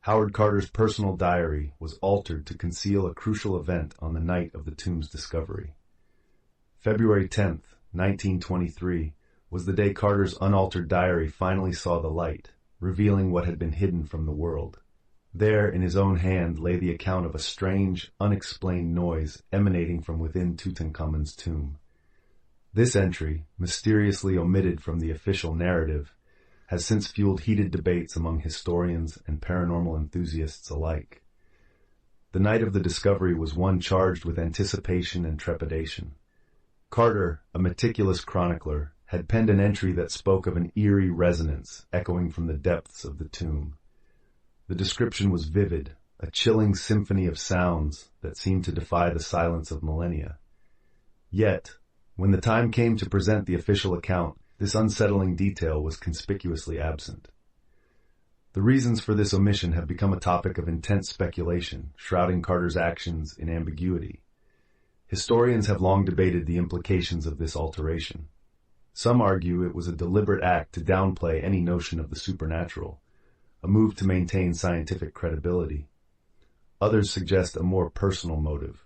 Howard Carter's personal diary was altered to conceal a crucial event on the night of the tomb's discovery. February 10th, 1923, was the day Carter's unaltered diary finally saw the light, revealing what had been hidden from the world. There, in his own hand, lay the account of a strange, unexplained noise emanating from within Tutankhamun's tomb. This entry, mysteriously omitted from the official narrative, has since fueled heated debates among historians and paranormal enthusiasts alike. The night of the discovery was one charged with anticipation and trepidation. Carter, a meticulous chronicler, had penned an entry that spoke of an eerie resonance echoing from the depths of the tomb. The description was vivid, a chilling symphony of sounds that seemed to defy the silence of millennia. Yet, when the time came to present the official account, this unsettling detail was conspicuously absent. The reasons for this omission have become a topic of intense speculation, shrouding Carter's actions in ambiguity. Historians have long debated the implications of this alteration. Some argue it was a deliberate act to downplay any notion of the supernatural, a move to maintain scientific credibility. Others suggest a more personal motive,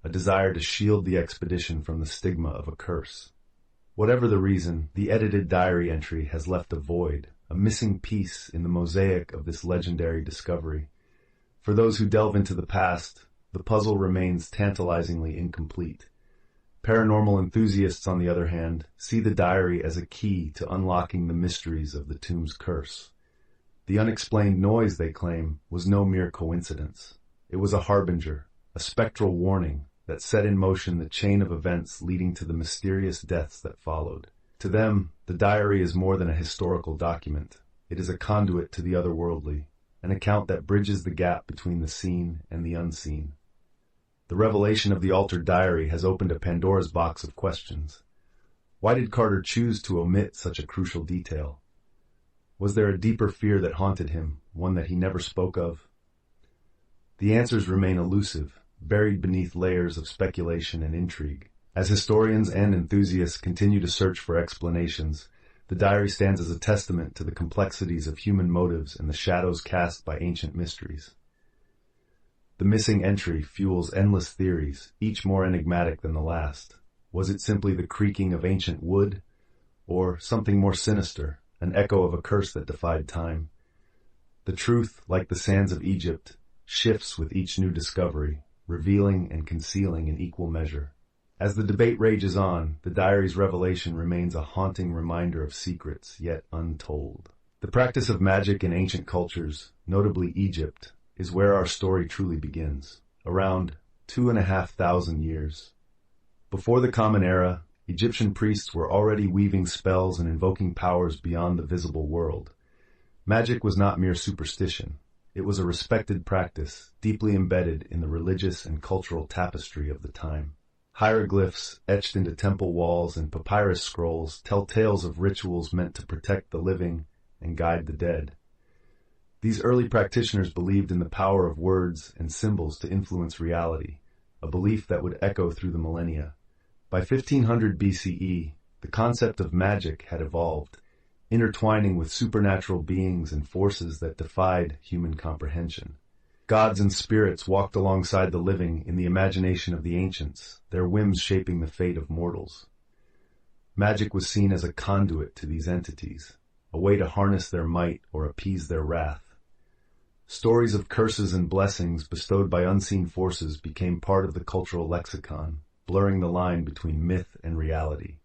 a desire to shield the expedition from the stigma of a curse. Whatever the reason, the edited diary entry has left a void, a missing piece in the mosaic of this legendary discovery. For those who delve into the past, the puzzle remains tantalizingly incomplete. Paranormal enthusiasts, on the other hand, see the diary as a key to unlocking the mysteries of the tomb's curse. The unexplained noise, they claim, was no mere coincidence. It was a harbinger, a spectral warning that set in motion the chain of events leading to the mysterious deaths that followed. To them, the diary is more than a historical document. It is a conduit to the otherworldly, an account that bridges the gap between the seen and the unseen. The revelation of the altered diary has opened a Pandora's box of questions. Why did Carter choose to omit such a crucial detail? Was there a deeper fear that haunted him, one that he never spoke of? The answers remain elusive, buried beneath layers of speculation and intrigue. As historians and enthusiasts continue to search for explanations, the diary stands as a testament to the complexities of human motives and the shadows cast by ancient mysteries. The missing entry fuels endless theories, each more enigmatic than the last. Was it simply the creaking of ancient wood, or something more sinister, an echo of a curse that defied time? The truth, like the sands of Egypt, shifts with each new discovery, revealing and concealing in equal measure. As the debate rages on, the diary's revelation remains a haunting reminder of secrets yet untold. The practice of magic in ancient cultures, notably Egypt, is where our story truly begins, around 2,500 years. Before the Common Era, Egyptian priests were already weaving spells and invoking powers beyond the visible world. Magic was not mere superstition. It was a respected practice, deeply embedded in the religious and cultural tapestry of the time. Hieroglyphs etched into temple walls and papyrus scrolls tell tales of rituals meant to protect the living and guide the dead. These early practitioners believed in the power of words and symbols to influence reality, a belief that would echo through the millennia. By 1500 BCE, the concept of magic had evolved, intertwining with supernatural beings and forces that defied human comprehension. Gods and spirits walked alongside the living in the imagination of the ancients, their whims shaping the fate of mortals. Magic was seen as a conduit to these entities, a way to harness their might or appease their wrath. Stories of curses and blessings bestowed by unseen forces became part of the cultural lexicon, blurring the line between myth and reality.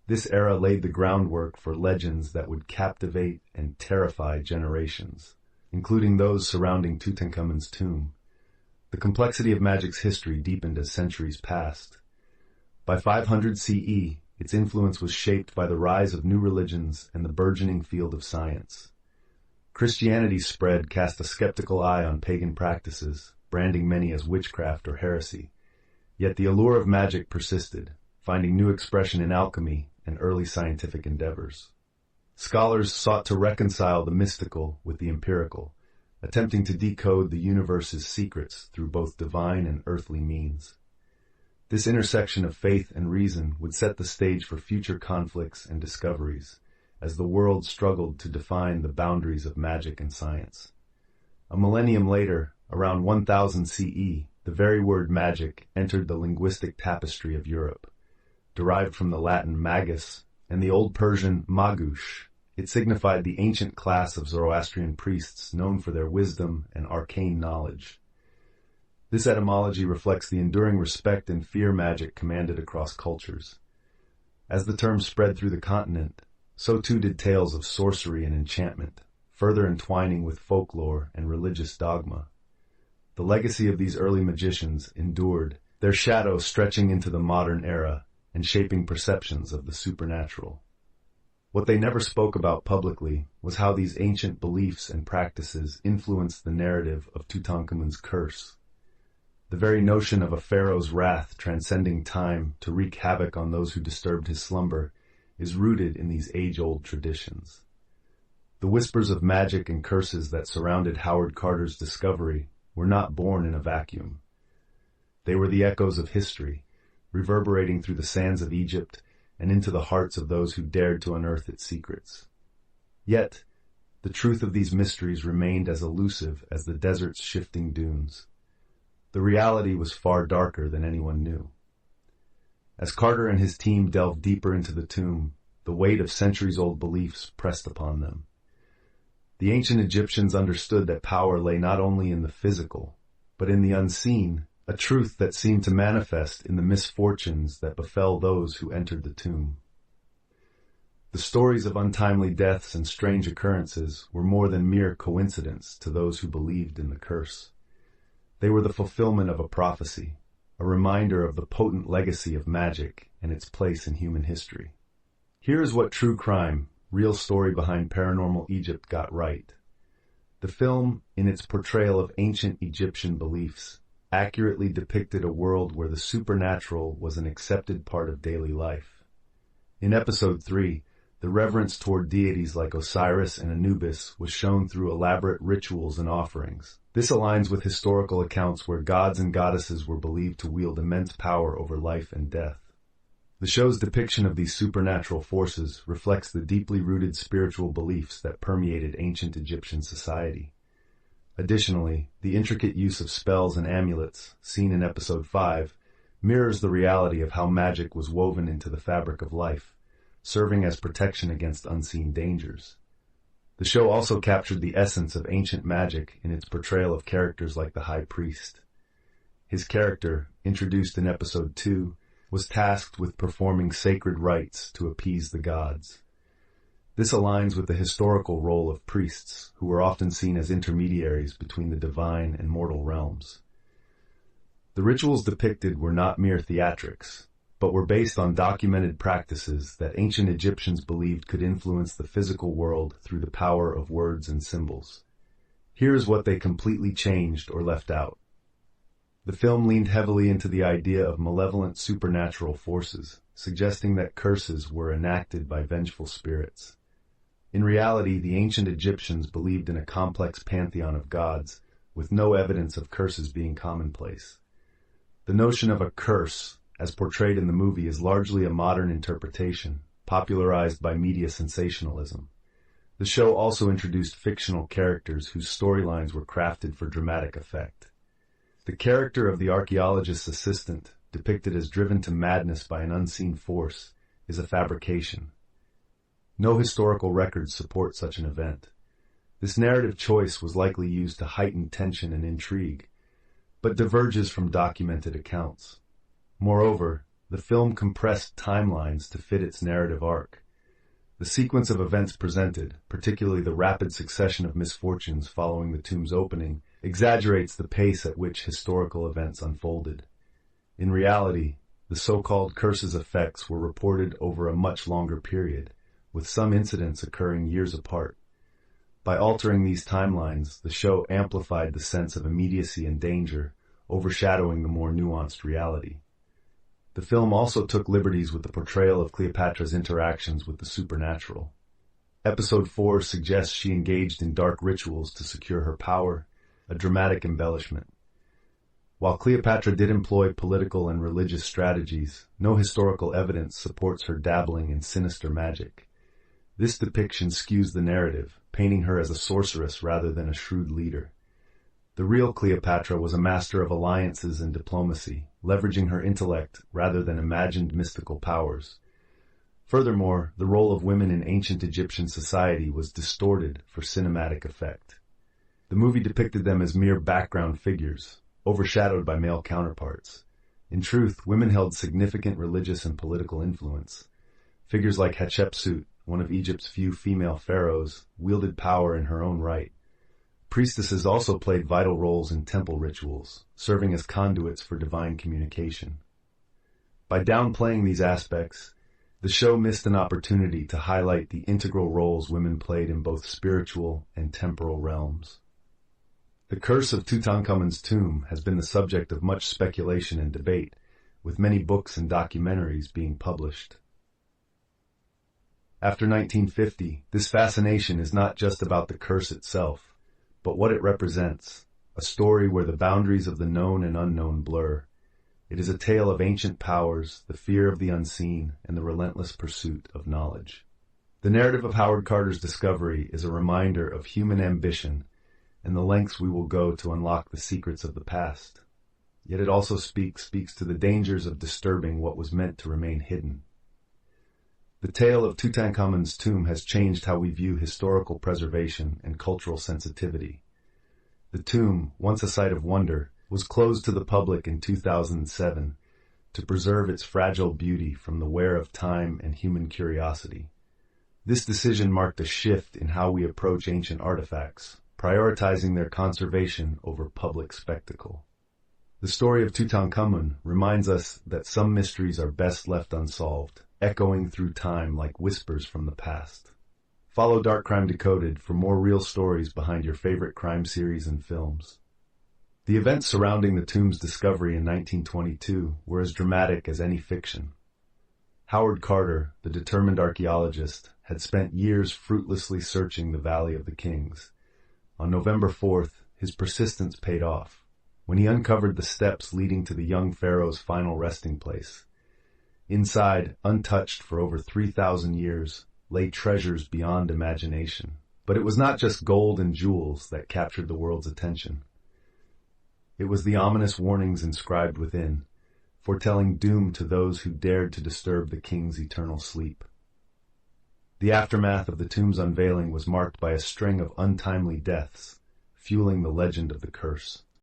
This era laid the groundwork for legends that would captivate and terrify generations, including those surrounding Tutankhamun's tomb. The complexity of magic's history deepened as centuries passed. By 500 CE, its influence was shaped by the rise of new religions and the burgeoning field of science. Christianity's spread cast a skeptical eye on pagan practices, branding many as witchcraft or heresy. Yet the allure of magic persisted, finding new expression in alchemy and early scientific endeavors. Scholars sought to reconcile the mystical with the empirical, attempting to decode the universe's secrets through both divine and earthly means. This intersection of faith and reason would set the stage for future conflicts and discoveries, as the world struggled to define the boundaries of magic and science. A millennium later, around 1000 CE, the very word magic entered the linguistic tapestry of Europe. Derived from the Latin magus and the Old Persian magush, it signified the ancient class of Zoroastrian priests known for their wisdom and arcane knowledge. This etymology reflects the enduring respect and fear magic commanded across cultures. As the term spread through the continent, so too did tales of sorcery and enchantment, further entwining with folklore and religious dogma. The legacy of these early magicians endured, their shadow stretching into the modern era and shaping perceptions of the supernatural. What they never spoke about publicly was how these ancient beliefs and practices influenced the narrative of Tutankhamun's curse. The very notion of a pharaoh's wrath transcending time to wreak havoc on those who disturbed his slumber is rooted in these age-old traditions. The whispers of magic and curses that surrounded Howard Carter's discovery were not born in a vacuum. They were the echoes of history, reverberating through the sands of Egypt and into the hearts of those who dared to unearth its secrets. Yet, the truth of these mysteries remained as elusive as the desert's shifting dunes. The reality was far darker than anyone knew. As Carter and his team delved deeper into the tomb, the weight of centuries-old beliefs pressed upon them. The ancient Egyptians understood that power lay not only in the physical, but in the unseen, a truth that seemed to manifest in the misfortunes that befell those who entered the tomb. The stories of untimely deaths and strange occurrences were more than mere coincidence to those who believed in the curse. They were the fulfillment of a prophecy, a reminder of the potent legacy of magic and its place in human history. Here is what true crime, real story behind Paranormal Egypt got right. The film, in its portrayal of ancient Egyptian beliefs, accurately depicted a world where the supernatural was an accepted part of daily life. In Episode 3, the reverence toward deities like Osiris and Anubis was shown through elaborate rituals and offerings. This aligns with historical accounts where gods and goddesses were believed to wield immense power over life and death. The show's depiction of these supernatural forces reflects the deeply rooted spiritual beliefs that permeated ancient Egyptian society. Additionally, the intricate use of spells and amulets, seen in Episode 5, mirrors the reality of how magic was woven into the fabric of life, serving as protection against unseen dangers. The show also captured the essence of ancient magic in its portrayal of characters like the High Priest. His character, introduced in Episode 2, was tasked with performing sacred rites to appease the gods. This aligns with the historical role of priests, who were often seen as intermediaries between the divine and mortal realms. The rituals depicted were not mere theatrics, but were based on documented practices that ancient Egyptians believed could influence the physical world through the power of words and symbols. Here is what they completely changed or left out. The film leaned heavily into the idea of malevolent supernatural forces, suggesting that curses were enacted by vengeful spirits. In reality, the ancient Egyptians believed in a complex pantheon of gods, with no evidence of curses being commonplace. The notion of a curse, as portrayed in the movie, is largely a modern interpretation, popularized by media sensationalism. The show also introduced fictional characters whose storylines were crafted for dramatic effect. The character of the archaeologist's assistant, depicted as driven to madness by an unseen force, is a fabrication. No historical records support such an event. This narrative choice was likely used to heighten tension and intrigue, but diverges from documented accounts. Moreover, the film compressed timelines to fit its narrative arc. The sequence of events presented, particularly the rapid succession of misfortunes following the tomb's opening, exaggerates the pace at which historical events unfolded. In reality, the so-called curse's effects were reported over a much longer period, with some incidents occurring years apart. By altering these timelines, the show amplified the sense of immediacy and danger, overshadowing the more nuanced reality. The film also took liberties with the portrayal of Cleopatra's interactions with the supernatural. Episode 4 suggests she engaged in dark rituals to secure her power, a dramatic embellishment. While Cleopatra did employ political and religious strategies, no historical evidence supports her dabbling in sinister magic. This depiction skews the narrative, painting her as a sorceress rather than a shrewd leader. The real Cleopatra was a master of alliances and diplomacy, leveraging her intellect rather than imagined mystical powers. Furthermore, the role of women in ancient Egyptian society was distorted for cinematic effect. The movie depicted them as mere background figures, overshadowed by male counterparts. In truth, women held significant religious and political influence. Figures like Hatshepsut, one of Egypt's few female pharaohs, wielded power in her own right. Priestesses also played vital roles in temple rituals, serving as conduits for divine communication. By downplaying these aspects, the show missed an opportunity to highlight the integral roles women played in both spiritual and temporal realms. The curse of Tutankhamun's tomb has been the subject of much speculation and debate, with many books and documentaries being published. After 1950, this fascination is not just about the curse itself, but what it represents, a story where the boundaries of the known and unknown blur. It is a tale of ancient powers, the fear of the unseen, and the relentless pursuit of knowledge. The narrative of Howard Carter's discovery is a reminder of human ambition and the lengths we will go to unlock the secrets of the past. Yet it also speaks to the dangers of disturbing what was meant to remain hidden. The tale of Tutankhamun's tomb has changed how we view historical preservation and cultural sensitivity. The tomb, once a site of wonder, was closed to the public in 2007 to preserve its fragile beauty from the wear of time and human curiosity. This decision marked a shift in how we approach ancient artifacts, prioritizing their conservation over public spectacle. The story of Tutankhamun reminds us that some mysteries are best left unsolved, echoing through time like whispers from the past. Follow Dark Crime Decoded for more real stories behind your favorite crime series and films. The events surrounding the tomb's discovery in 1922 were as dramatic as any fiction. Howard Carter, the determined archaeologist, had spent years fruitlessly searching the Valley of the Kings. On November 4th, his persistence paid off, when he uncovered the steps leading to the young pharaoh's final resting place. Inside, untouched for over 3,000 years, lay treasures beyond imagination. But it was not just gold and jewels that captured the world's attention. It was the ominous warnings inscribed within, foretelling doom to those who dared to disturb the king's eternal sleep. The aftermath of the tomb's unveiling was marked by a string of untimely deaths, fueling the legend of the curse.